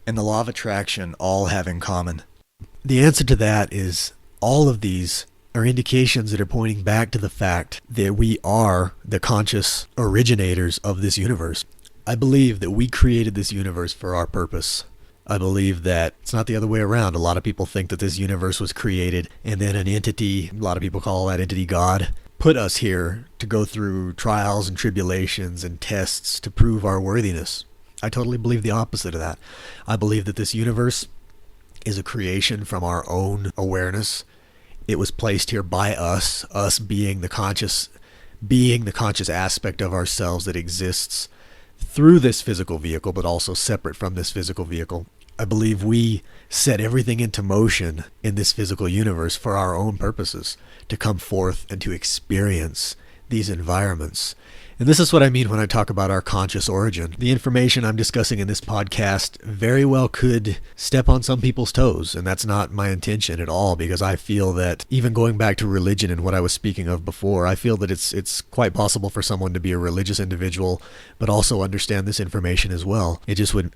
and the law of attraction all have in common? The answer to that is all of these are indications that are pointing back to the fact that we are the conscious originators of this universe. I believe that we created this universe for our purpose. I believe that it's not the other way around. A lot of people think that this universe was created and then an entity, a lot of people call that entity God, put us here to go through trials and tribulations and tests to prove our worthiness. I totally believe the opposite of that. I believe that this universe is a creation from our own awareness. It was placed here by us being the conscious aspect of ourselves that exists through this physical vehicle, but also separate from this physical vehicle. I believe we set everything into motion in this physical universe for our own purposes, to come forth and to experience these environments. And this is what I mean when I talk about our conscious origin. The information I'm discussing in this podcast very well could step on some people's toes, and that's not my intention at all, because I feel that even going back to religion and what I was speaking of before, I feel that it's quite possible for someone to be a religious individual, but also understand this information as well. It just would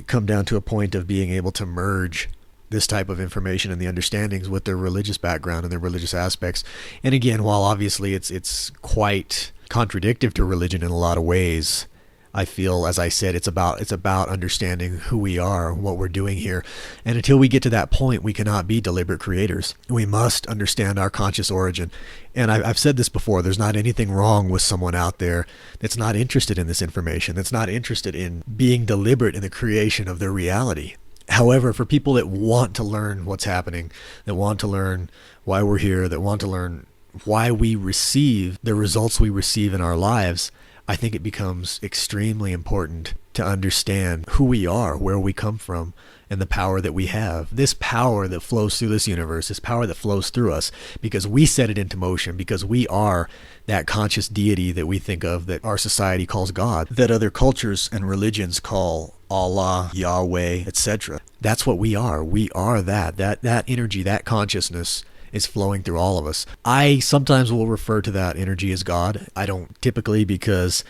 come down to a point of being able to merge this type of information and the understandings with their religious background and their religious aspects. And again, while obviously it's quite contradictory to religion in a lot of ways, I feel, as I said, it's about understanding who we are, what we're doing here. And until we get to that point, we cannot be deliberate creators. We must understand our conscious origin. And I've said this before, there's not anything wrong with someone out there that's not interested in this information, that's not interested in being deliberate in the creation of their reality. However, for people that want to learn what's happening, that want to learn why we're here, that want to learn why we receive the results we receive in our lives, I think it becomes extremely important to understand who we are, where we come from, and the power that we have. This power that flows through this universe, this power that flows through us, because we set it into motion, because we are that conscious deity that we think of, that our society calls God, that other cultures and religions call Allah, Yahweh, etc. That's what we are. We are that energy, that consciousness is flowing through all of us. I sometimes will refer to that energy as God. I don't typically, because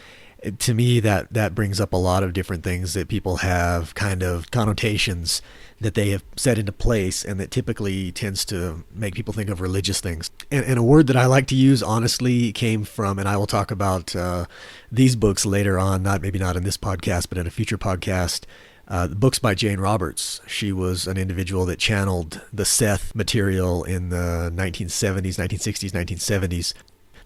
to me that brings up a lot of different things that people have kind of connotations that they have set into place, and that typically tends to make people think of religious things. And a word that I like to use, honestly, came from, and I will talk about these books later on, maybe not in this podcast, but in a future podcast, the books by Jane Roberts. She was an individual that channeled the Seth material in the 1960s, 1970s.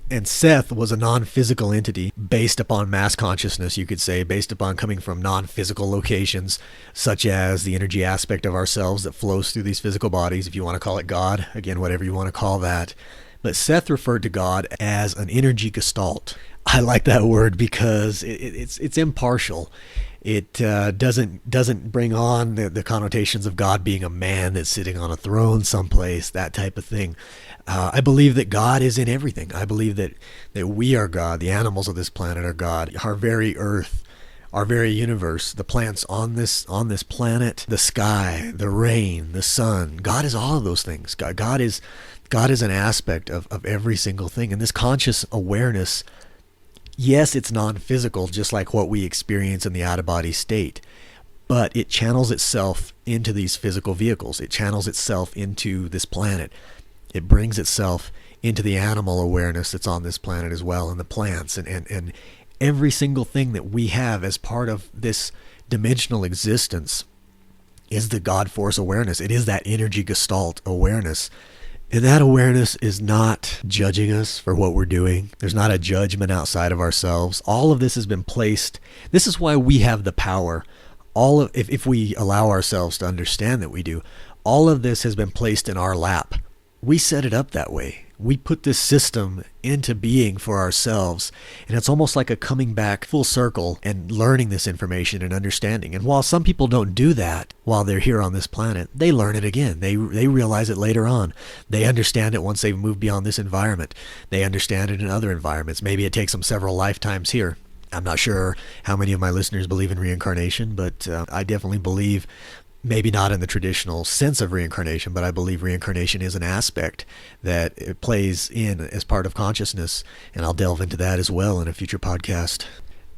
And Seth was a non-physical entity based upon mass consciousness, you could say, based upon coming from non-physical locations, such as the energy aspect of ourselves that flows through these physical bodies, if you want to call it God, again, whatever you want to call that. But Seth referred to God as an energy gestalt. I like that word because it's impartial. It doesn't bring on the connotations of God being a man that's sitting on a throne someplace, that type of thing. I believe that God is in everything. I believe that we are God. The animals of this planet are God. Our very earth, our very universe, the plants on this planet, the sky, the rain, the sun. God is all of those things. God is an aspect of every single thing. And this conscious awareness, yes, it's non-physical, just like what we experience in the out-of-body state, but it channels itself into these physical vehicles. It channels itself into this planet. It brings itself into the animal awareness that's on this planet as well, and the plants, and every single thing that we have as part of this dimensional existence is the God force awareness. It is that energy gestalt awareness. And that awareness is not judging us for what we're doing. There's not a judgment outside of ourselves. All of this has been placed. This is why we have the power. If we allow ourselves to understand that we do, all of this has been placed in our lap. We set it up that way. We put this system into being for ourselves, and it's almost like a coming back full circle and learning this information and understanding. And while some people don't do that while they're here on this planet, they learn it again. They realize it later on. They understand it once they've moved beyond this environment. They understand it in other environments. Maybe it takes them several lifetimes here. I'm not sure how many of my listeners believe in reincarnation, but I definitely believe, maybe not in the traditional sense of reincarnation, but I believe reincarnation is an aspect that it plays in as part of consciousness, and I'll delve into that as well in a future podcast.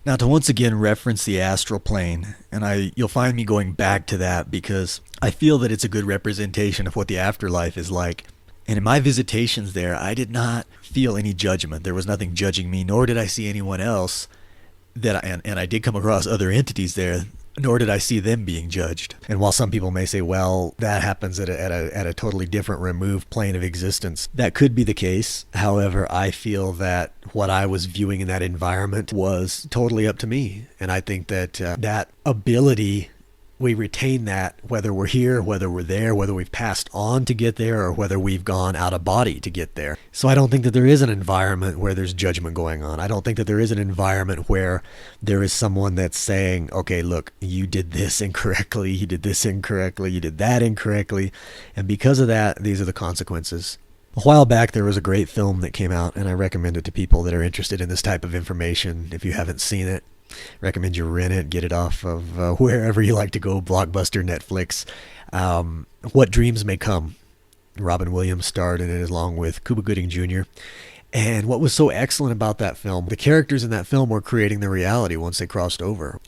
Now, to once again reference the astral plane, and you'll find me going back to that because I feel that it's a good representation of what the afterlife is like. And in my visitations there, I did not feel any judgment. There was nothing judging me, nor did I see anyone else and I did come across other entities there, nor did I see them being judged. And while some people may say, well, that happens at a totally different removed plane of existence, that could be the case. However, I feel that what I was viewing in that environment was totally up to me. And I think that that ability, we retain that whether we're here, whether we're there, whether we've passed on to get there, or whether we've gone out of body to get there. So I don't think that there is an environment where there's judgment going on. I don't think that there is an environment where there is someone that's saying, okay, look, you did this incorrectly, you did this incorrectly, you did that incorrectly, and because of that, these are the consequences. A while back, there was a great film that came out, and I recommend it to people that are interested in this type of information. If you haven't seen it, recommend you rent it, get it off of wherever you like to go, Blockbuster, Netflix. What Dreams May Come. Robin Williams starred in it along with Cuba Gooding Jr. And what was so excellent about that film, the characters in that film were creating the reality once they crossed over.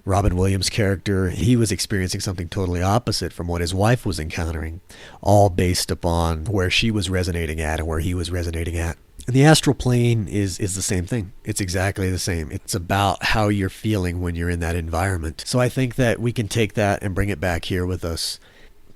Robin Williams' character, he was experiencing something totally opposite from what his wife was encountering, all based upon where she was resonating at and where he was resonating at. And the astral plane is the same thing. It's exactly the same. It's about how you're feeling when you're in that environment. So I think that we can take that and bring it back here with us.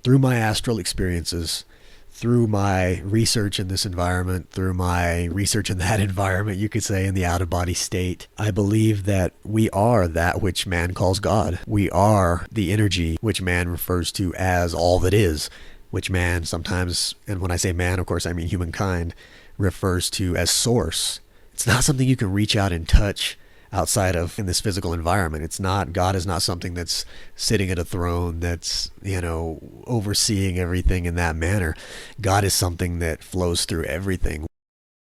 Through my astral experiences, through my research in this environment, through my research in that environment, you could say, in the out-of-body state, I believe that we are that which man calls God. We are the energy which man refers to as all that is, which man sometimes, and when I say man, of course, I mean humankind, refers to as source. It's not something you can reach out and touch outside of in this physical environment. It's not, God is not something that's sitting at a throne that's, overseeing everything in that manner. God is something that flows through everything.